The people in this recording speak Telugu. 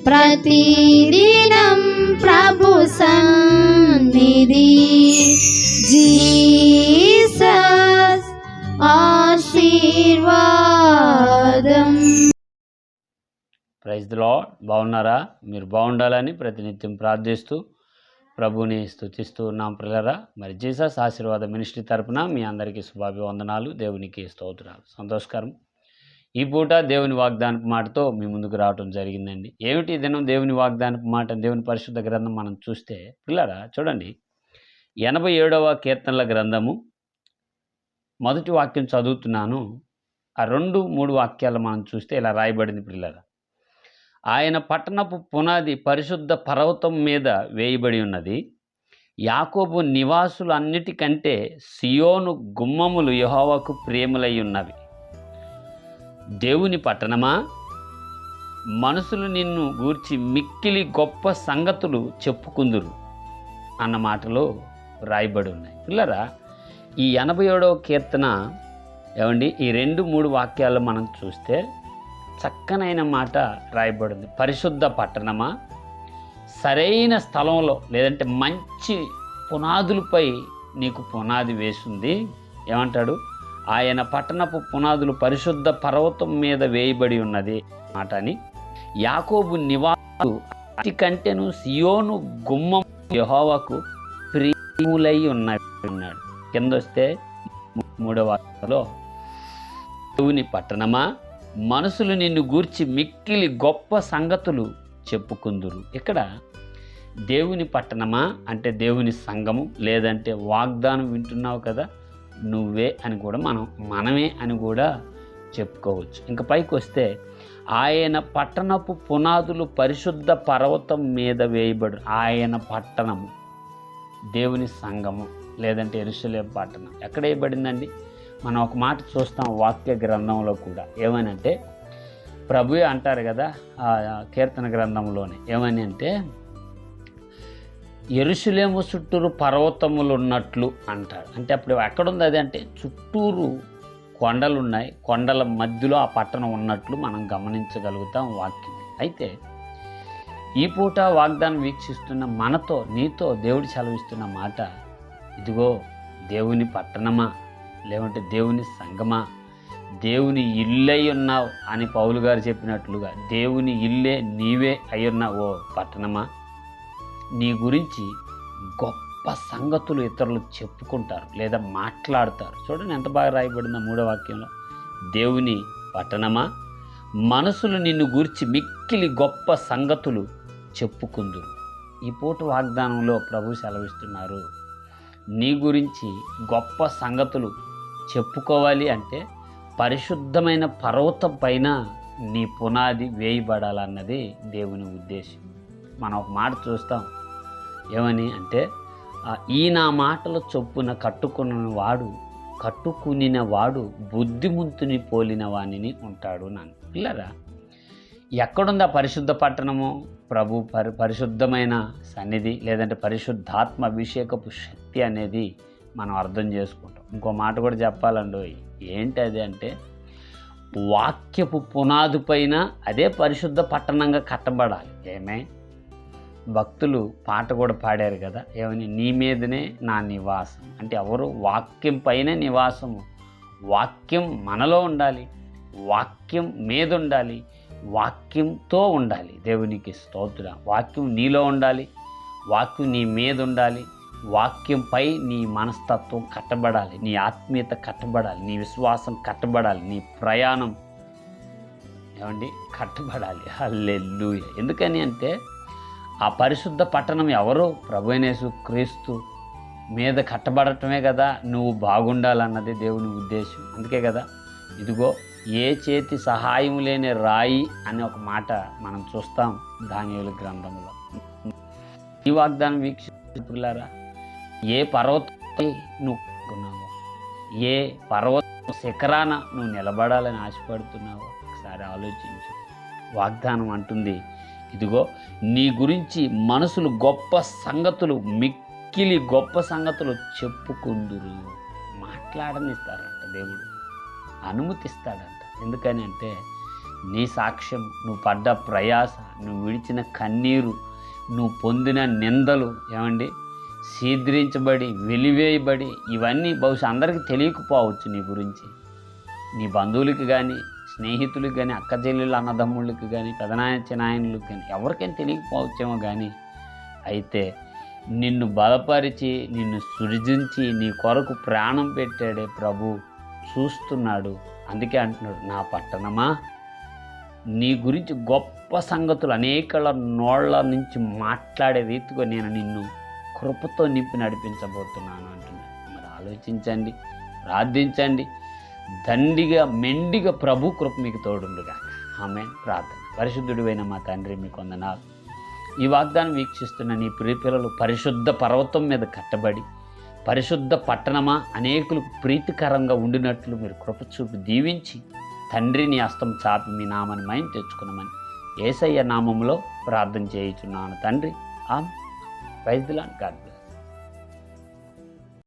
ప్రతిదినం ప్రభు సన్నిధి. జీసస్ ఆశీర్వాదం. Praise the Lord. బాగున్నారా? మీరు బాగుండాలని ప్రతినిత్యం ప్రార్థిస్తూ ప్రభుని స్తుతిస్తూ ఉన్నాం ప్రియులారా. మరి జీసస్ ఆశీర్వాద మినిస్ట్రీ తరపున మీ అందరికీ శుభాభివందనాలు, దేవునికి స్తోత్రాలు. సంతోషకరం. ఈ పూట దేవుని వాగ్దానపు మాటతో మీ ముందుకు రావడం జరిగిందండి. ఏమిటి ఈ దినం దేవుని వాగ్దానపు మాట? దేవుని పరిశుద్ధ గ్రంథం మనం చూస్తే ప్రియులారా చూడండి, 87వ కీర్తనల గ్రంథము మొదటి వాక్యం చదువుతున్నాను. ఆ 2-3 వాక్యాలు మనం చూస్తే ఇలా రాయబడింది ప్రియులారా. ఆయన పట్టణపు పునాది పరిశుద్ధ పర్వతం మీద వేయబడి ఉన్నది. యాకోబు నివాసులన్నిటికంటే సియోను గుమ్మములు యెహోవాకు ప్రియములై ఉన్నవి. దేవుని పట్టణమా, మనుషులు నిన్ను గూర్చి మిక్కిలి గొప్ప సంగతులు చెప్పుకుందురు అన్న మాటలో రాయబడి ఉన్నాయి. పిల్లరా, ఈ 87వ కీర్తన ఏమండి, ఈ 2-3 వాక్యాలు మనం చూస్తే చక్కనైన మాట రాయబడింది. పరిశుద్ధ పట్టణమా, సరైన స్థలంలో లేదంటే మంచి పునాదులపై నీకు పునాది వేసింది. ఏమంటాడు? ఆయన పట్టణపు పునాదులు పరిశుద్ధ పర్వతం మీద వేయబడి ఉన్నది మాట అని. యాకోబు నివాసులు అన్నిటికంటేను సియోను గుమ్మం యెహోవాకు ప్రియములై ఉన్నాడు. కిందొస్తే 3వ వాక్యంలో, దేవుని పట్టణమా, మనుషులు నిన్ను గూర్చి మిక్కిలి గొప్ప సంగతులు చెప్పుకుందురు. ఇక్కడ దేవుని పట్టణమా అంటే దేవుని సంఘము, లేదంటే వాగ్దానం వింటున్నావు కదా నువ్వే అని కూడా మనమే అని కూడా చెప్పుకోవచ్చు. ఇంకా పైకి వస్తే, ఆయన పట్టణపు పునాదులు పరిశుద్ధ పర్వతం మీద వేయబడు. ఆయన పట్టణము దేవుని సంఘము, లేదంటే యెరూషలేము పట్టణం ఎక్కడ వేయబడిందండి? మనం ఒక మాట చూస్తాం వాక్య గ్రంథంలో కూడా. ఏమనంటే ప్రభువే అంటారు కదా ఆ కీర్తన గ్రంథంలోనే. ఏమని అంటే, యెరూషలేము చుట్టూరు పర్వతములు ఉన్నట్లు అంటాడు. అంటే అప్పుడు ఎక్కడుంది అది అంటే చుట్టూరు కొండలు ఉన్నాయి, కొండల మధ్యలో ఆ పట్టణం ఉన్నట్లు మనం గమనించగలుగుతాం వాక్యం. అయితే ఈ పూట వాగ్దానం వీక్షిస్తున్న మనతో, నీతో దేవుడు సెలవిస్తున్న మాట, ఇదిగో దేవుని పట్టణమా, లేదంటే దేవుని సంఘమా, దేవుని ఇల్లై ఉన్నావు అని పౌలు గారు చెప్పినట్లుగా దేవుని ఇల్లే నీవే అయ్యున్నావు. ఓ పట్టణమా, నీ గురించి గొప్ప సంగతులు ఇతరులు చెప్పుకుంటారు లేదా మాట్లాడతారు. చూడండి ఎంత బాగా రాయబడిందో 3వ వాక్యంలో. దేవుని పట్టణమా, మనుషులు నిన్ను గూర్చి మిక్కిలి గొప్ప సంగతులు చెప్పుకుందురు. ఈ పూట వాగ్దానంలో ప్రభు సెలవిస్తున్నారు, నీ గురించి గొప్ప సంగతులు చెప్పుకోవాలి అంటే పరిశుద్ధమైన పర్వతం పైన నీ పునాది వేయబడాలన్నది దేవుని ఉద్దేశం. మనం ఒక మాట చూస్తాం. ఏమని అంటే, ఈ నా మాటల చొప్పున కట్టుకునిన వాడు బుద్ధిమంతుని పోలిన వాణిని ఉంటాడు నన్ను. పిల్లరా, ఎక్కడుంది ఆ పరిశుద్ధ పట్టణము? ప్రభు పరిశుద్ధమైన సన్నిధి, లేదంటే పరిశుద్ధాత్మ అభిషేకపు శక్తి అనేది మనం అర్థం చేసుకుంటాం. ఇంకో మాట కూడా చెప్పాలండి. ఏంటి అది అంటే, వాక్యపు పునాది పైన అదే పరిశుద్ధ పట్టణంగా కట్టబడాలి. ఏమే, భక్తులు పాట కూడా పాడారు కదా, ఏమని? నీ మీదనే నా నివాసం. అంటే ఎవరు? వాక్యం పైన నివాసము. వాక్యం మనలో ఉండాలి, వాక్యం మీద ఉండాలి, వాక్యంతో ఉండాలి. దేవునికి స్తోత్రం. వాక్యం నీలో ఉండాలి, వాక్యం నీ మీద ఉండాలి, వాక్యంపై నీ మనస్తత్వం కట్టబడాలి, నీ ఆత్మీయత కట్టబడాలి, నీ విశ్వాసం కట్టబడాలి, నీ ప్రయాణం కట్టబడాలి. హల్లెలూయా. ఎందుకని అంటే ఆ పరిశుద్ధ పట్టణం ఎవరు? ప్రభువైన యేసుక్రీస్తు మీద కట్టబడటమే కదా నువ్వు బాగుండాలన్నది దేవుని ఉద్దేశం. అందుకే కదా, ఇదిగో ఏ చేతి సహాయం లేని రాయి అనే ఒక మాట మనం చూస్తాం దానియేలు గ్రంథంలో. ఈ వాగ్దానం వీక్షిస్తున్నారా, ఏ పర్వతం నువ్వు కొన్నావో, ఏ పర్వత శిఖరాన నువ్వు నిలబడాలని ఆశపడుతున్నావో ఒకసారి ఆలోచించు. వాగ్దానం అంటుంది, ఇదిగో నీ గురించి మనుషులు గొప్ప సంగతులు, మిక్కిలి గొప్ప సంగతులు చెప్పుకుందురు. మాట్లాడనిస్తారంట దేవుడు, అనుమతిస్తాడంట. ఎందుకని అంటే నీ సాక్ష్యం, నువ్వు పడ్డ ప్రయాస, నువ్వు విడిచిన కన్నీరు, నువ్వు పొందిన నిందలు ఏమండి, శీద్రించబడి వెలివేయబడి, ఇవన్నీ బహుశా అందరికీ తెలియకపోవచ్చు నీ గురించి. నీ బంధువులకి కానీ, స్నేహితులకి కానీ, అక్క చెల్లెళ్ళు అన్నదమ్ముళ్ళకి కానీ, పెదనాయన చిన్నాయనలకు కానీ ఎవరికైనా తెలియకపోవచ్చేమో. కానీ అయితే నిన్ను బలపరిచి, నిన్ను సృజించి, నీ కొరకు ప్రాణం పెట్టాడే ప్రభు చూస్తున్నాడు. అందుకే అంటున్నాడు, నా పట్టణమా, నీ గురించి గొప్ప సంగతులు అనేకల నోళ్ళ నుంచి మాట్లాడే రీతిగా నేను నిన్ను కృపతో నింపి నడిపించబోతున్నాను అంటున్నాడు. మరి ఆలోచించండి, ప్రార్థించండి. దండిగా మెండిగా ప్రభు కృప మీకు తోడుండుగా. ఆమేన్. ప్రార్థన. పరిశుద్ధుడివైన మా తండ్రి, మీకు వందనాలు. ఈ వాగ్దానం వీక్షిస్తున్న నీ ప్రియపిల్లలు పరిశుద్ధ పర్వతం మీద కట్టబడి, పరిశుద్ధ పట్టణమా అనేకులకు ప్రీతికరంగా ఉండినట్లు మీరు కృప చూపి దీవించి, తండ్రి నీ హస్తం చాపి మీ నామాన్ని మయం తెచ్చుకున్నామని యేసయ్య నామంలో ప్రార్థన చేయుచున్నాను తండ్రి. ఆమేన్. Praise the Lord. God bless.